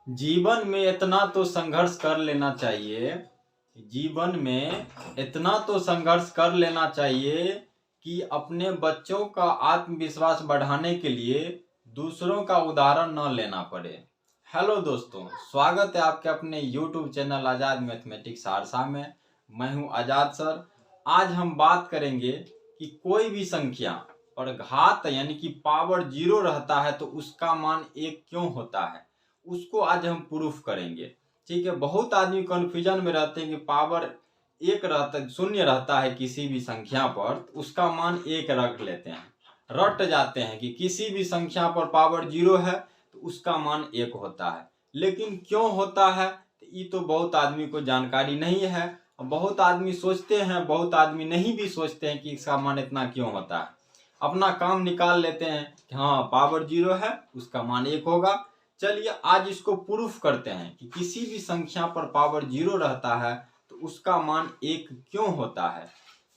जीवन में इतना तो संघर्ष कर लेना चाहिए। जीवन में इतना तो संघर्ष कर लेना चाहिए कि अपने बच्चों का आत्मविश्वास बढ़ाने के लिए दूसरों का उदाहरण न लेना पड़े। हेलो दोस्तों, स्वागत है आपके अपने YouTube चैनल आज़ाद मैथमेटिक्स सहरसा में। मैं हूं आज़ाद सर। आज हम बात करेंगे कि कोई भी संख्या पर घात यानी कि पावर 0 रहता है तो उसका मान 1 क्यों होता है, उसको आज हम प्रूफ करेंगे। ठीक है, बहुत आदमी कंफ्यूजन में रहते हैं कि पावर 1 रहता, 0 रहता है किसी भी संख्या पर तो उसका मान 1 रख लेते हैं, रट जाते हैं कि किसी भी संख्या पर पावर 0 है तो उसका मान 1 होता है। लेकिन क्यों होता है तो ये तो बहुत आदमी को जानकारी नहीं है। बहुत आदमी सोचते हैं, बहुत आदमी नहीं भी सोचते हैं कि इसका मान इतना क्यों होता है। अपना काम निकाल लेते हैं कि हाँ पावर 0 है उसका मान 1 होगा। चलिए आज इसको प्रूफ करते हैं कि किसी भी संख्या पर पावर 0 रहता है तो उसका मान 1 क्यों होता है।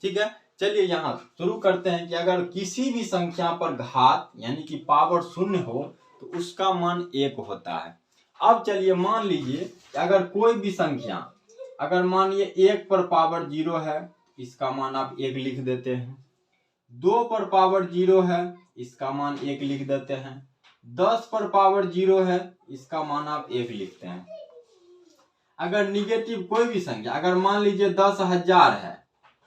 ठीक है, चलिए यहाँ शुरू करते हैं कि अगर किसी भी संख्या पर घात यानी कि पावर 0 हो तो उसका मान 1 होता है। अब चलिए मान लीजिए कि अगर कोई भी संख्या, अगर मानिए 1 पर पावर 0 है इसका मान आप 1 लिख देते हैं, 2 पर पावर 0 है इसका मान 1 लिख देते हैं, 10 पर पावर 0 है इसका मान आप 1 लिखते हैं। अगर निगेटिव कोई भी संख्या, अगर मान लीजिए 10,000 है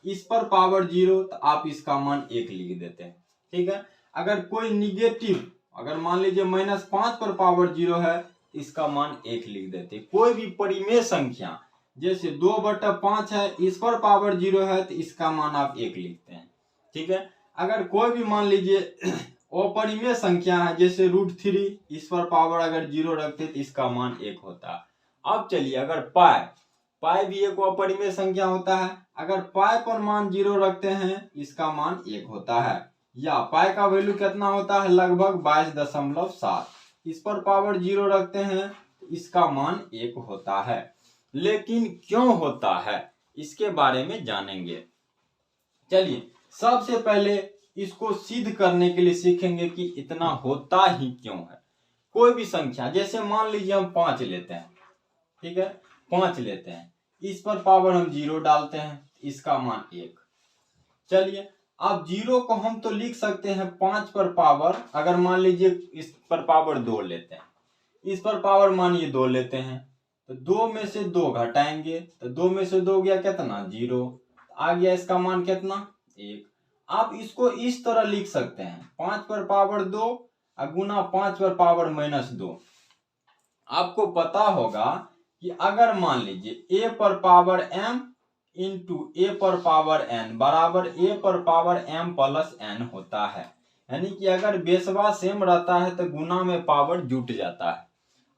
इस पर पावर 0 तो आप इसका मान 1 लिख देते हैं। ठीक है, अगर कोई निगेटिव, अगर मान लीजिए -5 पर पावर 0 है इसका मान 1 लिख देते हैं। कोई भी परिमेय संख्या जैसे 2/5 है इस पर पावर 0 है तो इसका मान आप 1 लिखते हैं। ठीक है, अगर कोई भी मान लीजिए अपरिमेय संख्या है जैसे √3 इस पर पावर अगर 0 रखते तो इसका मान 1 होता है। अब चलिए अगर पाई भी एक अपरिमेय संख्या होता है, अगर पाई पर मान 0 रखते हैं इसका मान 1 होता है। या पाई का वैल्यू कितना होता है, लगभग 22.7, इस पर पावर 0 रखते हैं तो इसका मान 1 होता है। लेकिन क्यों होता है इसके बारे में जानेंगे। चलिए सबसे पहले इसको सिद्ध करने के लिए सीखेंगे कि इतना होता ही क्यों है। कोई भी संख्या जैसे मान लीजिए हम 5 लेते हैं, ठीक है 5 लेते हैं, इस पर पावर हम 0 डालते हैं, इसका मान 1। चलिए अब 0 को हम तो लिख सकते हैं 5 पर पावर, अगर मान लीजिए इस पर पावर 2 लेते हैं, इस पर पावर मानिए 2 लेते हैं तो 2 में से 2 घटाएंगे तो 2 में से 2 गया कितना 0, आ गया इसका मान कितना 1। आप इसको इस तरह लिख सकते हैं 5 पर पावर 2 गुना 5 पर पावर -2। आपको पता होगा कि अगर मान लीजिए a पर पावर m इंटू a पर पावर n बराबर a पर पावर m प्लस n होता है। यानी कि अगर बेसवा सेम रहता है तो गुना में पावर जुट जाता है।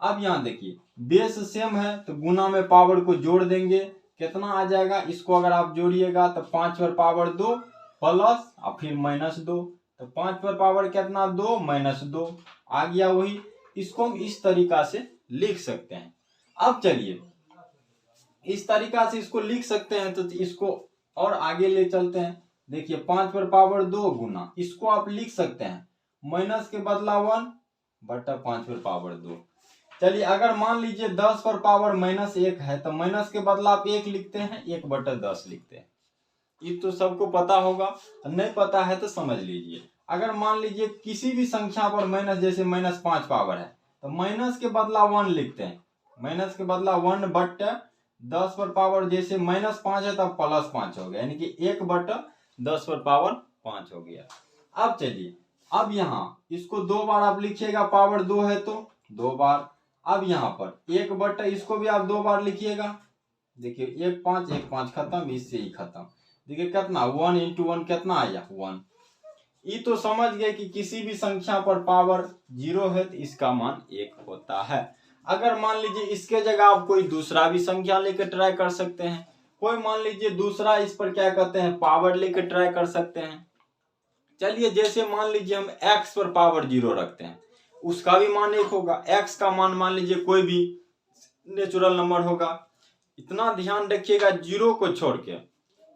अब यहाँ देखिए बेस सेम है तो गुना में पावर को जोड़ देंगे, कितना आ जाएगा, इसको अगर आप जोड़िएगा तो 5 पर पावर 2 प्लस और फिर -2, तो 5 पर पावर कितना 2 -2 आ गया वही। इसको हम इस तरीका से लिख सकते हैं। अब चलिए इस तरीका से इसको लिख सकते हैं तो इसको और आगे ले चलते हैं। देखिए 5 पर पावर 2 गुना, इसको आप लिख सकते हैं माइनस के बदला 1/5 पर पावर 2। चलिए अगर मान लीजिए 10 पर पावर -1 है तो माइनस के बदला आप 1 लिखते हैं, 1/10 लिखते हैं। ये तो सबको पता होगा, नहीं पता है तो समझ लीजिए। अगर मान लीजिए किसी भी संख्या पर माइनस, जैसे -5 पावर है तो माइनस के बदला 1 लिखते हैं, माइनस के बदला 1/10 पर पावर, जैसे -5 है तब +5 हो गया, यानी कि 1/10 पर पावर 5 हो गया। अब चलिए अब यहाँ इसको 2 बार आप लिखिएगा, पावर 2 है तो 2 बार। अब यहाँ पर 1/, इसको भी आप 2 बार लिखिएगा। देखिए 1 5 खत्म, इससे ही खत्म। देखिए कितना 1 × 1 कितना आया 1। ये तो समझ गए कि किसी भी संख्या पर पावर 0 है तो इसका मान 1 होता है। अगर मान लीजिए इसके जगह आप कोई दूसरा भी संख्या लेकर ट्राई कर सकते हैं। कोई मान लीजिए दूसरा इस पर क्या कहते हैं पावर लेकर ट्राई कर सकते हैं। चलिए जैसे मान लीजिए हम x पर पावर 0 रखते हैं, उसका भी मान 1 होगा। x का मान लीजिए कोई भी नेचुरल नंबर होगा। इतना ध्यान रखिएगा 0 को छोड़ के,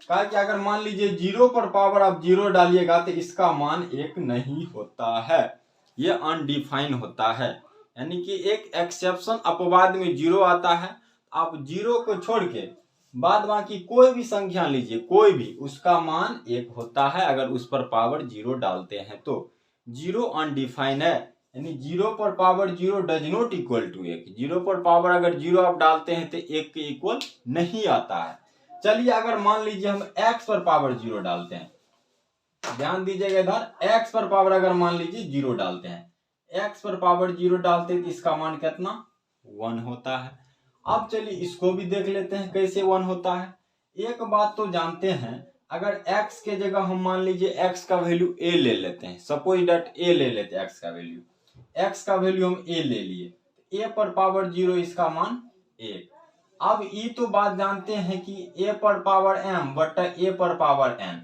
कहा कि अगर मान लीजिए 0 पर पावर आप 0 डालिएगा तो इसका मान 1 नहीं होता है, ये अनडिफाइन होता है। यानी कि एक एक्सेप्शन अपवाद में 0 आता है। आप 0 को छोड़ के बाद बाकी कोई भी संख्या लीजिए, कोई भी, उसका मान 1 होता है अगर उस पर पावर 0 डालते हैं तो। 0 अनडिफाइंड है, यानी 0 पर power 0 does not equal to 1। 0 पर पावर अगर 0 आप डालते हैं तो 1 के इक्वल नहीं आता है। चलिए अगर मान लीजिए हम x पर पावर 0 डालते हैं, ध्यान दीजिएगा इधर, x पर पावर अगर मान लीजिए 0 डालते हैं, x पर पावर 0 डालते हैं तो इसका मान कितना, 1 होता है। अब चलिए इसको भी देख लेते हैं कैसे 1 होता है। एक बात तो जानते हैं, अगर x के जगह हम मान लीजिए x का वैल्यू a ले लेते हैं, सपोज डेट a ले लेते हैं, x का वैल्यू हम a ले लिए, a पर पावर 0 इसका मान 1। अब ये तो बात जानते हैं कि a पर पावर m बटा a पर पावर n,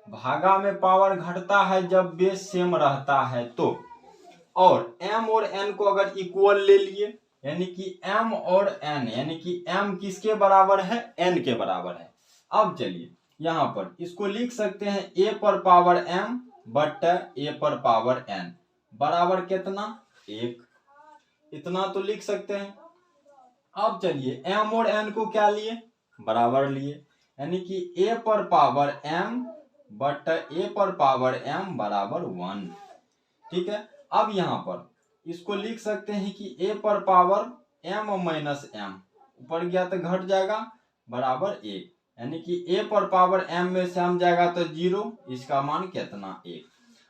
भागा में पावर घटता है जब बेस सेम रहता है तो, और m और n को अगर इक्वल ले लिए, यानी कि m और n, यानी कि m किसके बराबर है, n के बराबर है। अब चलिए यहाँ पर इसको लिख सकते हैं a पर पावर m बटा a पर पावर n बराबर कितना, 1। इतना तो लिख सकते हैं। अब चलिए m और n को क्या लिए, बराबर लिए, यानी कि a पर पावर m बटा a पर पावर m बराबर 1। ठीक है, अब यहाँ पर इसको लिख सकते हैं कि a पर पावर m माइनस m, ऊपर गया तो घट जाएगा, बराबर 1, यानी कि a पर पावर m में से m जाएगा तो 0, इसका मान कितना, 1।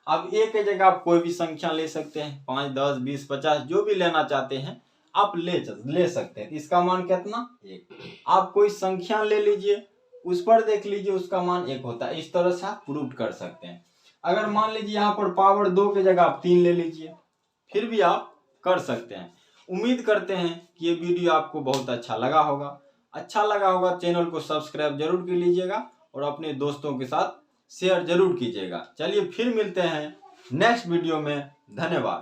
अब a के जगह आप कोई भी संख्या ले सकते हैं, 5, 10, 20, 50 जो भी लेना चाहते हैं आप ले सकते हैं, इसका मान कितना, 1। आप कोई संख्या ले लीजिए, उस पर देख लीजिए उसका मान 1 होता है। इस तरह से आप प्रूव कर सकते हैं। अगर मान लीजिए यहाँ पर पावर 2 की जगह आप 3 ले लीजिए, फिर भी आप कर सकते हैं। उम्मीद करते हैं कि ये वीडियो आपको बहुत अच्छा लगा होगा। चैनल को सब्सक्राइब जरूर कर लीजिएगा और अपने दोस्तों के साथ शेयर जरूर कीजिएगा। चलिए फिर मिलते हैं नेक्स्ट वीडियो में, धन्यवाद।